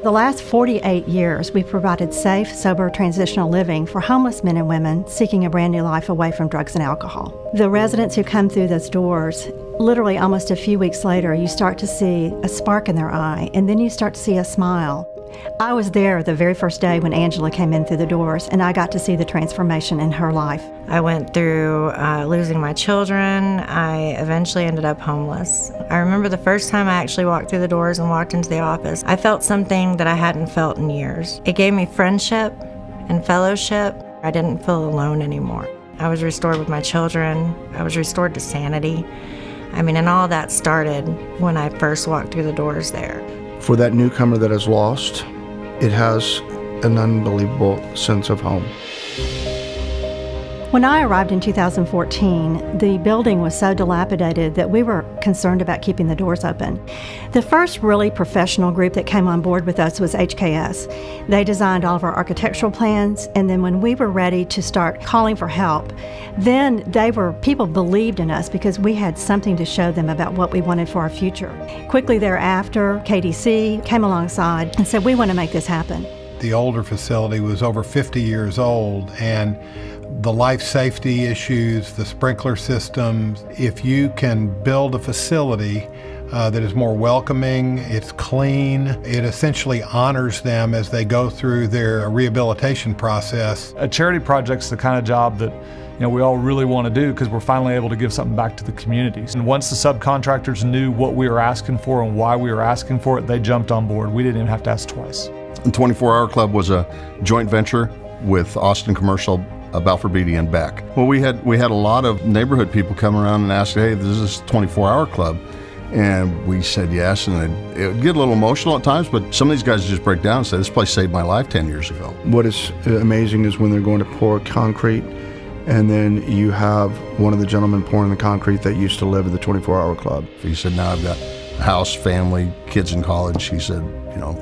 The last 48 years, we've provided safe, sober, transitional living for homeless men and women seeking a brand new life away from drugs and alcohol. The residents who come through those doors, literally almost a few weeks later, you start to see a spark in their eye, and then you start to see a smile. I was there the very first day when Angela came in through the doors, and I got to see the transformation in her life. I went through losing my children. I eventually ended up homeless. I remember the first time I actually walked through the doors and walked into the office, I felt something that I hadn't felt in years. It gave me friendship and fellowship. I didn't feel alone anymore. I was restored with my children. I was restored to sanity. And all that started when I first walked through the doors there. For that newcomer that is lost, it has an unbelievable sense of home. When I arrived in 2014, the building was so dilapidated that we were concerned about keeping the doors open. The first really professional group that came on board with us was HKS. They designed all of our architectural plans, and then when we were ready to start calling for help, then people believed in us because we had something to show them about what we wanted for our future. Quickly thereafter, KDC came alongside and said, we want to make this happen. The older facility was over 50 years old, and the life safety issues, the sprinkler systems, if you can build a facility that is more welcoming, it's clean, it essentially honors them as they go through their rehabilitation process. A charity project's the kind of job that we all really want to do because we're finally able to give something back to the communities. And once the subcontractors knew what we were asking for and why we were asking for it, they jumped on board. We didn't even have to ask twice. The 24 Hour Club was a joint venture with Austin Commercial, Balfour Beatty, and Beck. Well, we had a lot of neighborhood people come around and ask, hey, this is 24 Hour Club. And we said yes, and it would get a little emotional at times, but some of these guys just break down and say, this place saved my life 10 years ago. What is amazing is when they're going to pour concrete, and then you have one of the gentlemen pouring the concrete that used to live at the 24 Hour Club. He said, now I've got a house, family, kids in college. He said,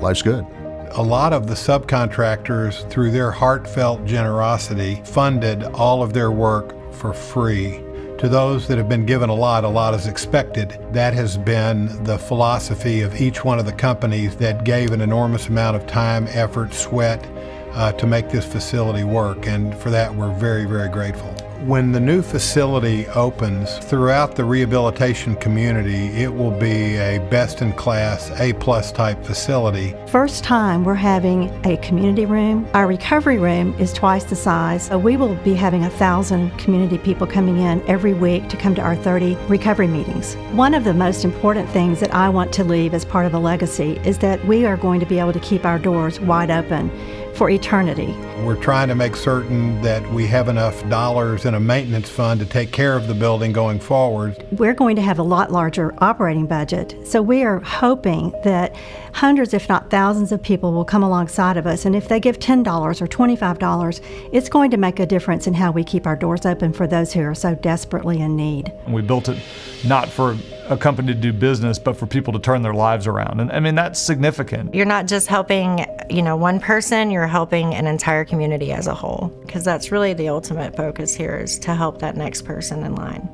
life's good. A lot of the subcontractors, through their heartfelt generosity, funded all of their work for free. To those that have been given a lot is expected. That has been the philosophy of each one of the companies that gave an enormous amount of time, effort, sweat to make this facility work, and for that we're very, very grateful. When the new facility opens, throughout the rehabilitation community, it will be a best-in-class, A-plus type facility. First time we're having a community room. Our recovery room is twice the size. So we will be having 1,000 community people coming in every week to come to our 30 recovery meetings. One of the most important things that I want to leave as part of a legacy is that we are going to be able to keep our doors wide open for eternity. We're trying to make certain that we have enough dollars in a maintenance fund to take care of the building going forward. We're going to have a lot larger operating budget, so we are hoping that hundreds, if not thousands of people will come alongside of us, and if they give $10 or $25, it's going to make a difference in how we keep our doors open for those who are so desperately in need. We built it not for a company to do business, but for people to turn their lives around. And that's significant. You're not just helping, one person, you're helping an entire community as a whole, because that's really the ultimate focus here, is to help that next person in line.